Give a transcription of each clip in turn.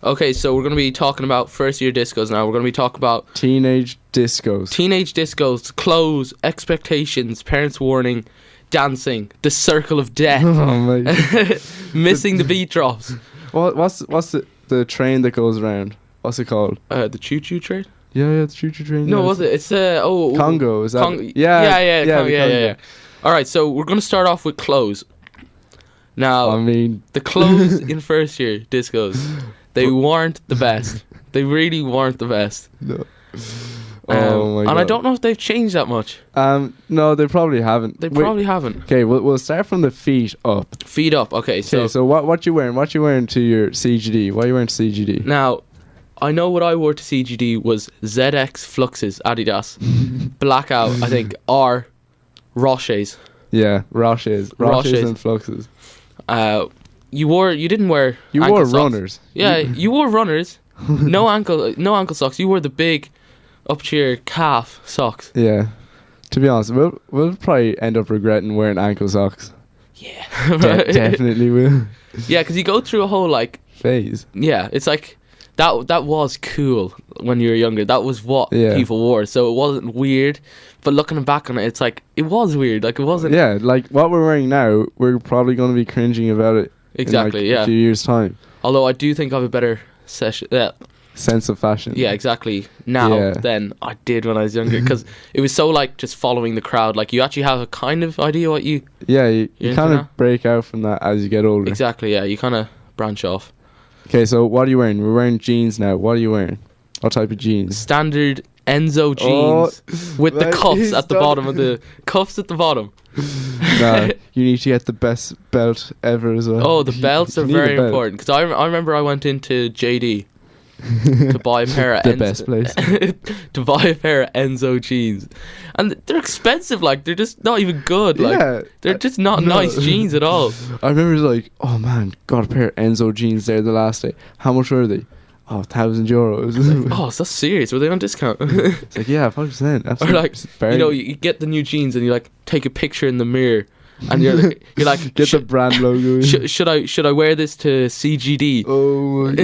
Okay, so we're going to be talking about first year discos now. We're going to be talking about Teenage discos. Teenage discos, clothes, expectations, parents' warning, dancing, the circle of death, missing the beat drops. What's the train that goes around? What's it called? The choo-choo train? Yeah, the choo-choo train. No, was it? It's Congo. Is that? Congo. Yeah. All right, so we're going to start off with clothes. Now, I mean, the clothes in first year discos, they weren't the best. They really weren't the best. No. Oh my god. And I don't know if they've changed that much. No, they probably haven't. They probably haven't. Okay, we'll start from the feet up. Feet up. Okay, so what you wearing? What you wearing to your CGD? What are you wearing to CGD? Now, I know what I wore to CGD was ZX Fluxes Adidas, Blackout, I think, or Roches. Yeah, Roches and Fluxes. You didn't wear. You ankle wore socks. runners. Yeah, you wore runners. No ankle socks. You wore the big, up to your calf socks. Yeah. To be honest, we'll probably end up regretting wearing ankle socks. Yeah. Definitely will. Yeah, because you go through a whole phase. Yeah, it's like that was cool when you were younger. That was what people wore, so it wasn't weird. But looking back on it, it's like it was weird. Like it wasn't. Yeah, like what we're wearing now, we're probably going to be cringing about it. Exactly. In a few years' time. Although I do think I have a better sense of fashion. Yeah, exactly. Now than I did when I was younger, because it was so just following the crowd. Like you actually have a kind of idea what you. Yeah, you kind of break out from that as you get older. Exactly. Yeah, you kind of branch off. Okay, so what are you wearing? We're wearing jeans now. What are you wearing? What type of jeans? Standard Enzo jeans with the cuffs at the bottom of the cuffs at the bottom. Nah, you need to get the best belt ever as well. Oh, the belts are very important, because I remember I went into JD to buy a pair of the best place to buy a pair of Enzo jeans, and they're expensive. Like they're just not even good. Like they're just not nice jeans at all. I remember oh man, got a pair of Enzo jeans there the last day. How much were they? Oh, €1,000. Oh, is that serious? Were they on discount? It's like, yeah, 5%. Absolutely. Or you get the new jeans and you take a picture in the mirror, and you're like get the brand logo. Should I wear this to CGD? Oh my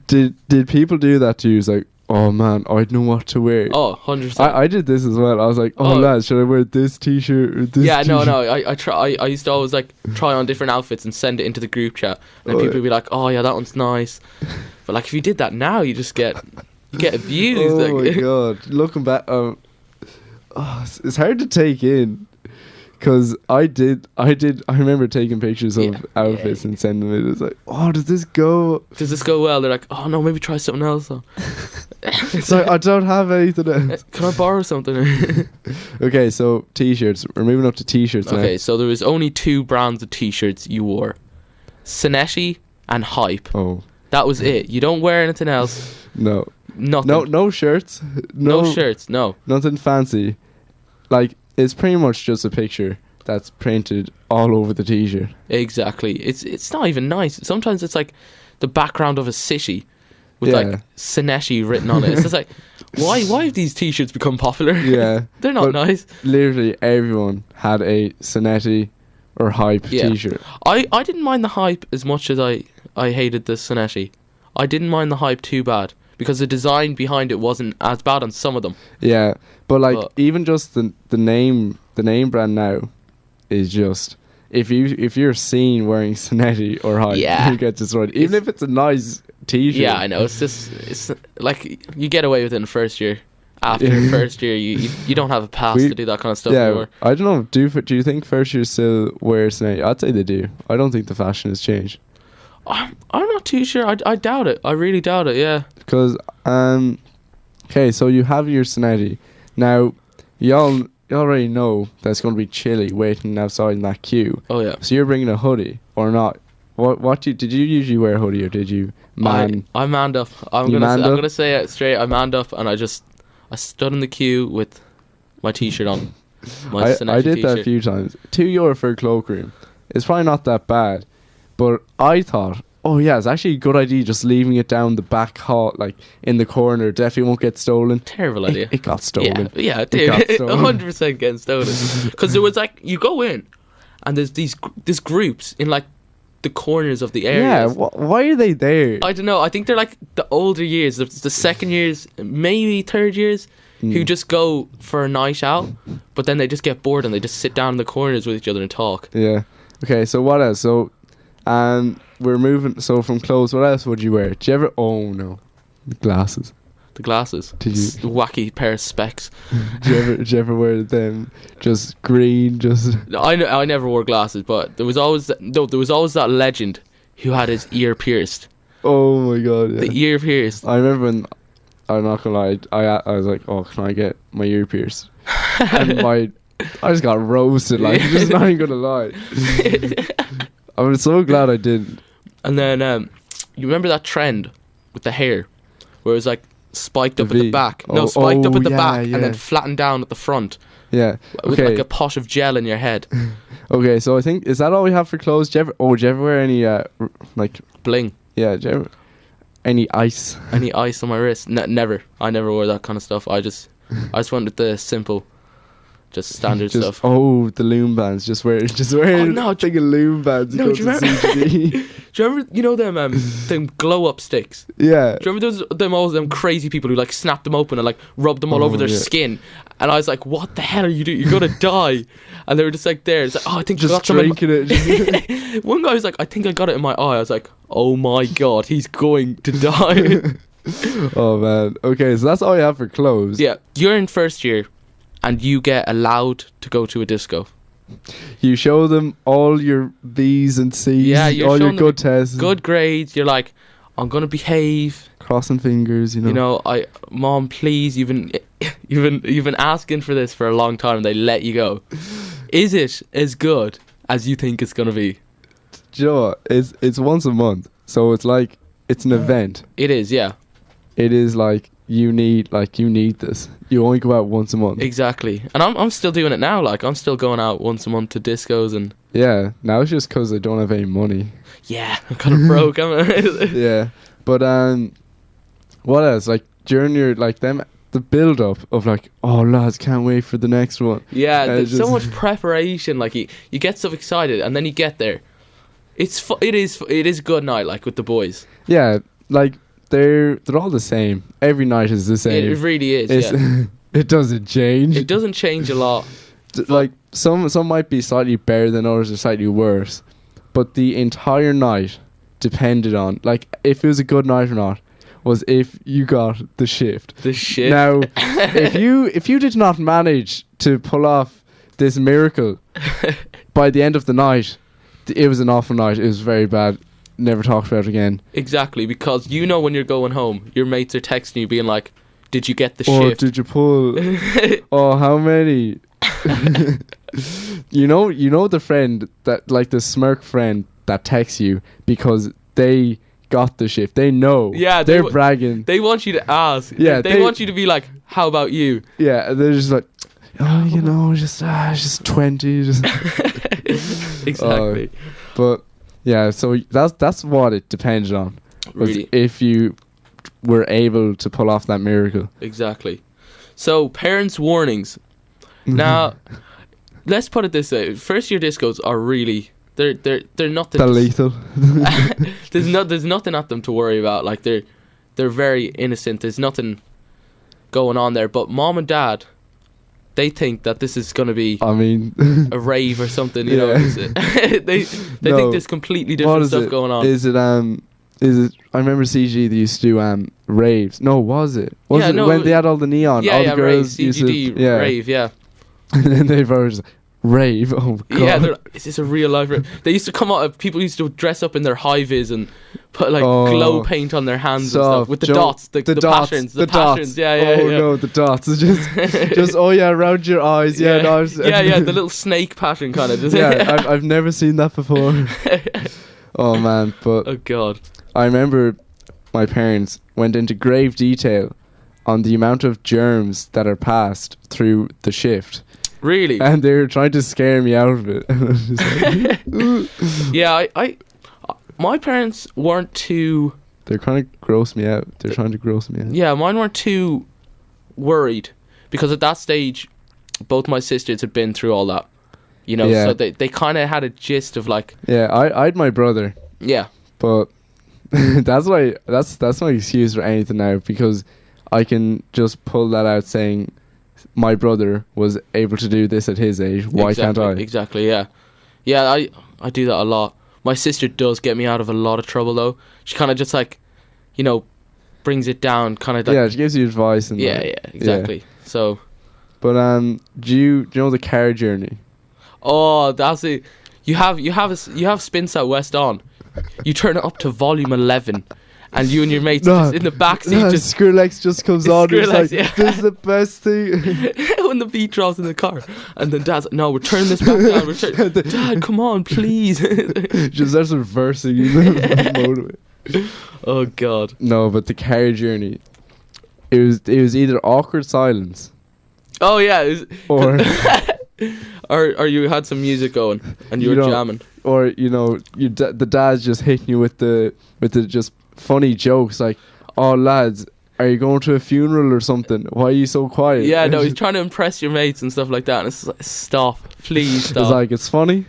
god. Did people do that to you? It's like, oh man, I know what to wear. Oh, 100%. I did this as well. I was like, lads, should I wear this t-shirt or this t-shirt? No. I used to always try on different outfits and send it into the group chat, and then people would be like, oh yeah, that one's nice. But if you did that now, you just get abused. Oh my god! Looking back, it's hard to take in, because I remember taking pictures of outfits and sending them. It was like, oh, does this go? Does this go well? They're like, oh no, maybe try something else. It's like, I don't have anything else. Can I borrow something? Okay, so t-shirts. We're moving up to t-shirts now. Okay, so there was only 2 brands of t-shirts you wore: SONNETI and Hype. Oh. That was it. You don't wear anything else. No. Nothing. No shirts. No shirts. No. Nothing fancy. It's pretty much just a picture that's printed all over the t-shirt. Exactly. It's not even nice. Sometimes it's like the background of a city with SONNETI written on it. It's just like, why have these t-shirts become popular? Yeah. They're not nice. Literally everyone had a SONNETI or Hype t-shirt. I didn't mind the Hype as much as I hated the SONNETI. I didn't mind the Hype too bad, because the design behind it wasn't as bad on some of them. Yeah, but even just the name brand now is just, if you're seen wearing SONNETI or Hype, you get destroyed. Even if it's a nice t-shirt. Yeah, I know. It's like you get away with it in the first year. After your first year, you don't have a pass to do that kind of stuff anymore. I don't know. Do you think first years still wear SONNETI? I'd say they do. I don't think the fashion has changed. I'm not too sure. I doubt it. I really doubt it. Yeah. Because okay, so you have your SONNETI. Now, you already know that's going to be chilly waiting outside in that queue. Oh yeah. So you're bringing a hoodie or not? Did you usually wear a hoodie, or did you man? I manned up. I'm gonna say it straight. I manned up, and I stood in the queue with my t-shirt on. I did that a few times. €2 for a cloakroom. It's probably not that bad, but I thought, oh yeah, it's actually a good idea just leaving it down the back hall, in the corner. Definitely won't get stolen. Terrible idea. It got stolen. Yeah, dude. 100% getting stolen. Because there was you go in, and there's these groups in the corners of the Yeah, areas. why are they there? I don't know. I think they're like the older years, the second years, maybe third years, who just go for a night out, but then they just get bored and they just sit down in the corners with each other and talk. Yeah. Okay, so what else? So, we're moving. So from clothes, what else would you wear? Do you ever? Oh no, glasses. The glasses. Did you? Wacky pair of specs. Did you ever wear them? Just green, just. I never wore glasses, but there was always that legend who had his ear pierced. Oh my god! Yeah. The ear pierced. I remember when. I'm not gonna lie. I was like, oh, can I get my ear pierced? And I just got roasted. Like, just not even gonna lie. I'm so glad I didn't. And then you remember that trend with the hair, where it was like spiked up at the back. No, spiked up at the back and then flattened down at the front. Yeah. With like a pot of gel in your head. Okay, so I think, is that all we have for clothes? Do you ever wear any like bling? Yeah. Do you ever any ice? Any ice on my wrist? Never. I never wore that kind of stuff. I just went with the simple, just standard stuff. Oh, the loom bands. Just wear thing of loom bands. No, do you remember? Do you remember? Them glow up sticks? Yeah. Do you remember all them crazy people who like snapped them open and like rubbed them all over their skin? And I was like, "What the hell are you doing? You're gonna die!" And they were just like there. It's like, "Oh, I think just I got drinking it." One guy was like, "I think I got it in my eye." I was like, "Oh my god, he's going to die." Oh man. Okay, so that's all you have for clothes. Yeah, you're in first year, and you get allowed to go to a disco. You show them all your B's and C's. Yeah, you're all your showing good tests, good grades. You're like, "I'm gonna behave." Crossing fingers, Mom, please, you've been asking for this for a long time, and they let you go. Is it as good as you think it's gonna be? Do you know what? It's once a month, so it's like it's an event. It is, yeah. It is like you need this. You only go out once a month. Exactly, and I'm still doing it now. Like I'm still going out once a month to discos and. Yeah, now it's just because I don't have any money. Yeah, I'm kind of broke. Yeah, but what else? Like during your the build up of like, oh lads, can't wait for the next one. Yeah, there's so much preparation. Like you get so excited, and then you get there. It is good night, like with the boys. Yeah, like they're all the same. Every night is the same. It really is. Yeah. It doesn't change. It doesn't change a lot. Like some might be slightly better than others or slightly worse, but the entire night depended on like if it was a good night or not. Was if you got the shift. The shift. Now, if you did not manage to pull off this miracle by the end of the night, it was an awful night. It was very bad. Never talked about it again. Exactly, because when you're going home, your mates are texting you being like, "Did you get the shift? shift? Did you pull? Oh, how many?" You know the friend that like the smirk friend that texts you because they got the shift. They know. Yeah, they're bragging. They want you to ask. Yeah, they want you to be like, "How about you?" Yeah, and they're just like, "Oh, just 20." Just exactly. But yeah, so that's what it depended on. Really, if you were able to pull off that miracle. Exactly. So parents' warnings. Now, let's put it this way: first year discos are really. They're nothing. They're lethal. There's nothing at them to worry about. Like they're very innocent. There's nothing going on there. But mom and dad, they think that this is gonna be. I mean, a rave or something. You know, they think there's completely different stuff going on. Is it I remember CG they used to do raves. No, was it? When they had all the neon? Yeah, all the girls rave, CGD rave, yeah. And then they were just rave. Oh god. Yeah, is this a real life rave? They used to come out. People used to dress up in their high vis and put like glow paint on their hands and stuff with the dots, the passions, the passions. Yeah. Oh no, the dots. Just around your eyes. Yeah, the little snake pattern kind of. Yeah, I've never seen that before. Oh man, but oh god. I remember my parents went into grave detail on the amount of germs that are passed through the shift. Really? And they were trying to scare me out of it. Yeah, my parents weren't too... They're trying to gross me out. Yeah, mine weren't too worried. Because at that stage, both my sisters had been through all that. You know, so they kind of had a gist of like. Yeah, I had my brother. Yeah. But that's my excuse for anything now, because I can just pull that out saying my brother was able to do this at his age. Why can't I? Exactly. Yeah. Yeah, I do that a lot. My sister does get me out of a lot of trouble though. She kind of just like, you know, brings it down, kind of. Like, yeah, she gives you advice and. Yeah, exactly. Yeah. So. But do you know the car journey? Oh, that's it. You have Spins Out West on. You turn it up to volume 11, and you and your mates just in the back seat. Just Skrillex just comes on. It's like, this is the best thing. When the beat drops in the car, and then Dad's like, no, we're turning this back down. Dad, come on, please. Just starts reversing you. Motorway. Oh God. No, but the car journey. It was either awkward silence. Oh yeah. Or you had some music going and you were jamming. Or the dad's just hitting you with the just funny jokes like, oh lads, are you going to a funeral or something? Why are you so quiet? Yeah, no, he's trying to impress your mates and stuff like that, and it's like, stop, please stop. It's like, it's funny.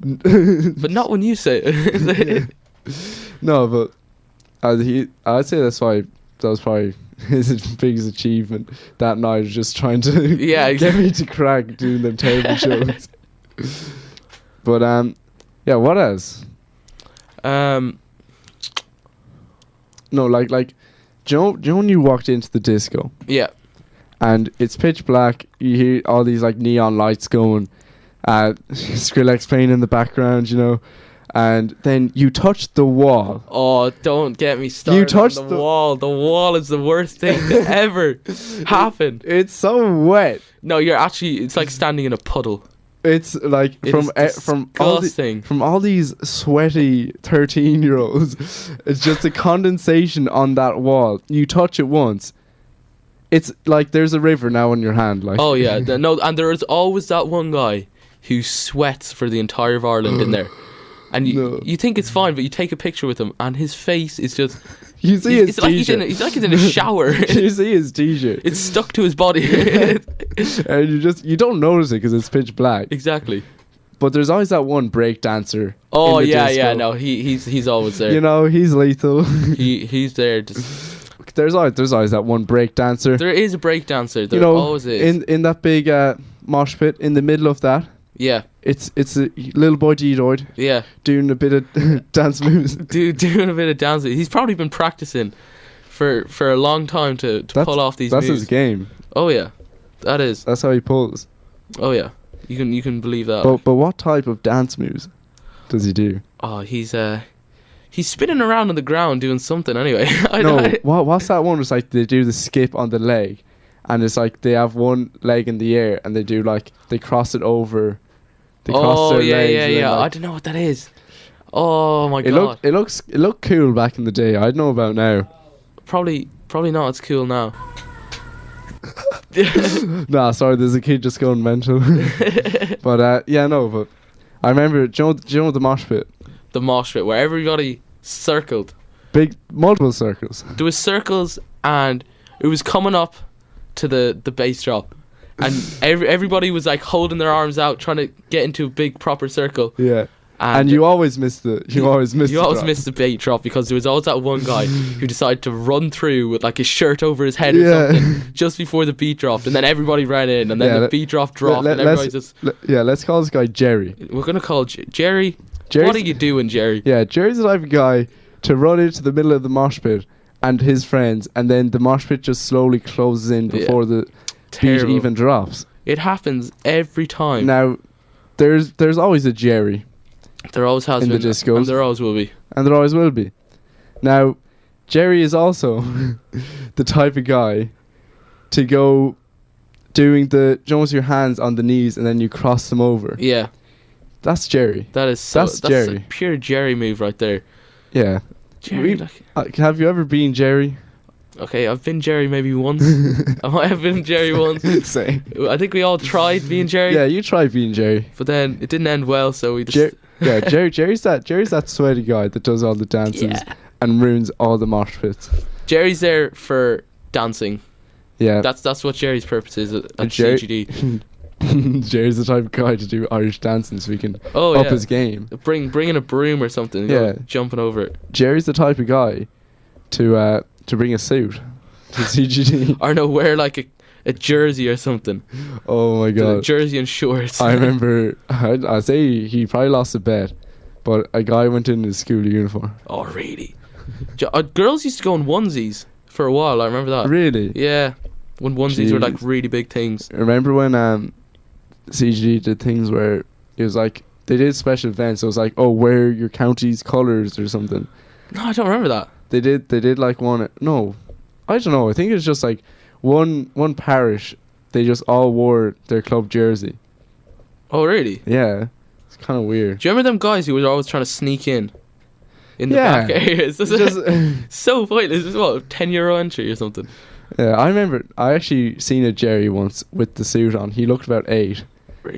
But not when you say it. No, but I'd say that was probably his biggest achievement that night, was just trying to get me to crack doing them terrible jokes. But what else? No, like do you know when you walked into the disco? Yeah. And it's pitch black, you hear all these like neon lights going, Skrillex playing in the background, you know. And then you touch the wall. Oh, don't get me started. You touched on the wall. The wall is the worst thing to ever happen. It's so wet. No, it's like standing in a puddle. It's like from all these sweaty 13-year-olds. It's just a condensation on that wall. You touch it once. It's like there's a river now in your hand. Like. Oh yeah, no, and there is always that one guy who sweats for the entire of Ireland in there. And you think it's fine, but you take a picture with him, and his face is just. You see his t-shirt. He's like he's in a shower. You see his t-shirt. It's stuck to his body. And you don't notice it because it's pitch black. Exactly. But there's always that one break dancer. Oh yeah, no, he's always there. You know, he's lethal. He's there. There's always that one break dancer. There is a break dancer. There always is. In that big mosh pit in the middle of that. Yeah. It's a little boy G-Doid. Yeah. Doing a bit of dance moves. Doing a bit of dancing. He's probably been practicing for a long time to pull off these moves. That's his game. Oh yeah. That is. That's how he pulls. Oh yeah. You can believe that. But what type of dance moves does he do? Oh, he's spinning around on the ground doing something anyway. What's that one? It's like they do the skip on the leg, and it's like they have one leg in the air and they do like they cross it over. Oh yeah. Like, I don't know what that is. Oh my god. It looked cool back in the day. I don't know about now. Probably not as cool now. Nah, sorry. There's a kid just going mental. But but I remember. Do you know the mosh pit? The mosh pit where everybody circled. Multiple circles. There was circles, and it was coming up to the bass drop. And everybody was like holding their arms out, trying to get into a big proper circle. Yeah. And you always missed the bait drop, because there was always that one guy who decided to run through with like his shirt over his head or something just before the beat dropped, and then everybody ran in, and then the beat dropped, and everybody just. Let's call this guy Jerry. We're gonna call Jerry. What are you doing, Jerry? Yeah, Jerry's the type of guy to run into the middle of the mosh pit and his friends, and then the mosh pit just slowly closes in before the beat even drops. It happens every time. Now, there's always a Jerry. There always has been in the discos, and there always will be. And there always will be. Now, Jerry is also the type of guy to go doing with your hands on the knees and then you cross them over. Yeah. That's Jerry. That's Jerry. A pure Jerry move right there. Yeah. Jerry, have you ever been Jerry? Okay, I've been Jerry maybe once. I might have been Jerry once. Same. I think we all tried being Jerry. Yeah, you tried being Jerry. But then it didn't end well, so we just... Jerry's that sweaty guy that does all the dances and ruins all the mosh pits. Jerry's there for dancing. Yeah. That's what Jerry's purpose is at CGD. Jerry's the type of guy to do Irish dancing so he can up his game. Bring in a broom or something. Yeah, jumping over it. Jerry's the type of guy to bring a suit to CGD. Or no, wear like a jersey or something. Oh my god. Jersey and shorts. I remember, I say he probably lost a bet, but a guy went in his school uniform. Oh really? Girls used to go in onesies for a while. I remember that. Really? Yeah. When onesies were like really big things. Remember when CGD did things where it was like they did special events. It was like, oh, wear your county's colours or something. No, I don't remember that. They did like one. No, I don't know. I think it's just like one parish. They just all wore their club jersey. Oh really? Yeah, it's kind of weird. Do you remember them guys who were always trying to sneak in the back areas? So pointless. This is what, €10 entry or something. Yeah, I remember. I actually seen a Jerry once with the suit on. He looked about 8.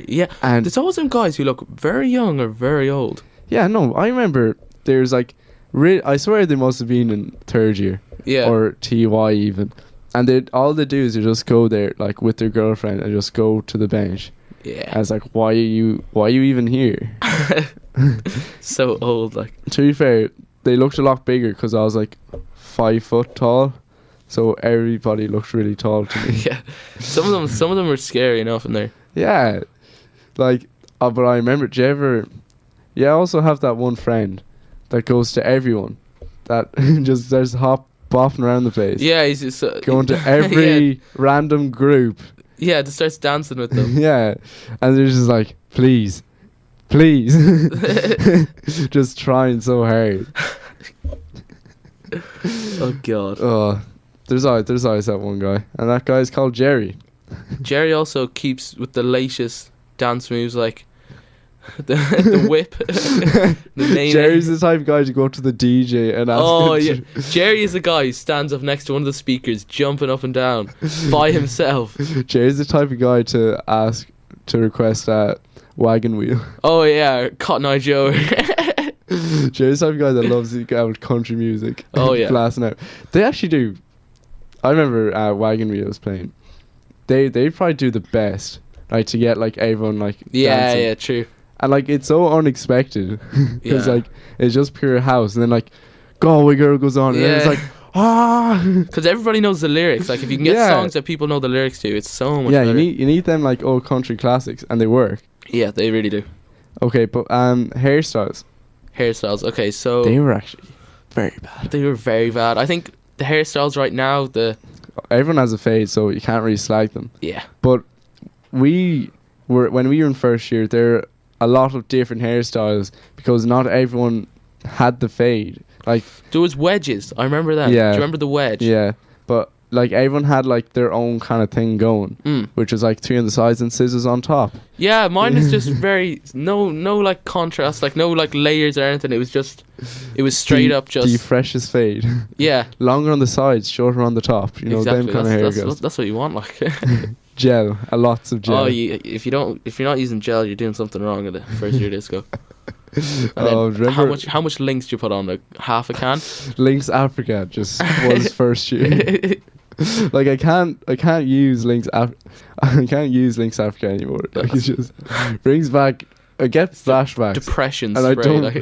Yeah, and there's always some guys who look very young or very old. Yeah, no, I remember. There's like, I swear they must have been in 3rd year. Yeah. Or TY even. And all they do is they just go there like with their girlfriend and just go to the bench. Yeah. And it's like, why are you even here? So old, like. To be fair, they looked a lot bigger because I was like 5 foot tall. So everybody looked really tall to me. Yeah. Some of them were scary enough in there. Yeah. Like, but I remember, do you ever... Yeah, I also have that one friend that goes to everyone. That just starts bopping around the place. Yeah, he's just... going to every random group. Yeah, just starts dancing with them. Yeah. And they're just like, please. Just trying so hard. Oh, God. Oh, there's always that one guy. And that guy's called Jerry. Jerry also keeps with the latest dance moves like the whip. Jerry's the type of guy to go up to the DJ and ask him to Jerry is the guy who stands up next to one of the speakers jumping up and down by himself. Jerry's the type of guy to request a wagon wheel. Oh yeah, Cotton Eye Joe. Jerry's the type of guy that loves country music. Oh yeah. Blasting out. They actually do. I remember wagon wheels playing. They probably do the best, like to get like everyone like dancing. Yeah, true. And like it's so unexpected because like it's just pure house, and then like Galway Girl goes on, and then it's like because everybody knows the lyrics. Like if you can get songs that people know the lyrics to, it's so much better. you need them like old country classics, and they work. Yeah, they really do. Okay, but hairstyles. Okay, so they were actually very bad. They were very bad. I think the hairstyles right now, everyone has a fade, so you can't really slag them. Yeah. But when we were in 1st year, there are a lot of different hairstyles because not everyone had the fade. Like there was wedges. I remember that. Yeah. Do you remember the wedge? Yeah. But like everyone had like their own kind of thing going, which was like 3 on the sides and scissors on top. Yeah, mine is just very no like contrast, like no like layers or anything. It was straight up just the freshest fade. Yeah. Longer on the sides, shorter on the top. You know, them kind of haircuts. That's what you want, like. Gel, lots of gel. Oh, if you're not using gel, you're doing something wrong at the 1st year disco. How much Lynx do you put on? Like half a can? Lynx Africa just was 1st year. Like I can't use Lynx Africa anymore. Like it just brings back. I get flashbacks, depression, and spray, I don't. Like,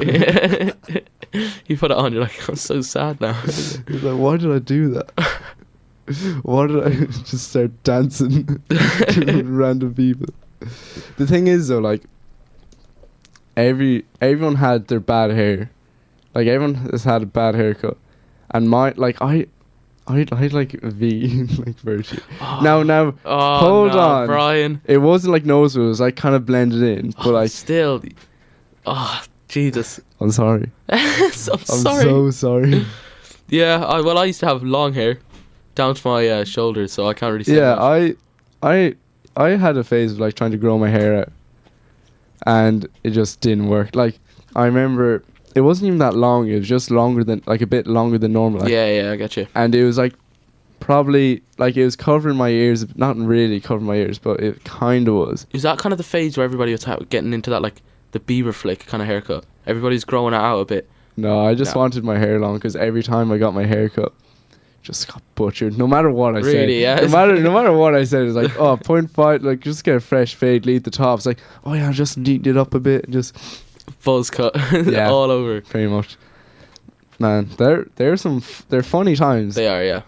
you put it on, you're like, I'm so sad now. You're like, why did I do that? Why did I just start dancing to random people? The thing is though, like everyone had their bad hair. Like everyone has had a bad haircut, and I like a V like version. Now hold on, Brian. It wasn't like nose, it was like kind of blended in, but like still. Oh Jesus! I'm sorry. I'm sorry. So sorry. Yeah, I used to have long hair down to my shoulders, so I can't really say much. I had a phase of like trying to grow my hair out, and it just didn't work. Like I remember it wasn't even that long. It was just longer than like a bit longer than normal. Like. Yeah, I get you. And it was like probably like it was covering my ears, not really covering my ears, but it kind of was. Is that kind of the phase where everybody was getting into that like the Bieber flick kind of haircut? Everybody's growing it out a bit. No, I just wanted my hair long because every time I got my hair cut, just got butchered. No matter what I said. Really, yeah. No matter what I said, it's like, oh, 0.5, like, just get a fresh fade, lead the top. It's like, oh yeah, just neaten it up a bit and just buzz cut all over. Pretty much. Man, they're funny times. They are, yeah.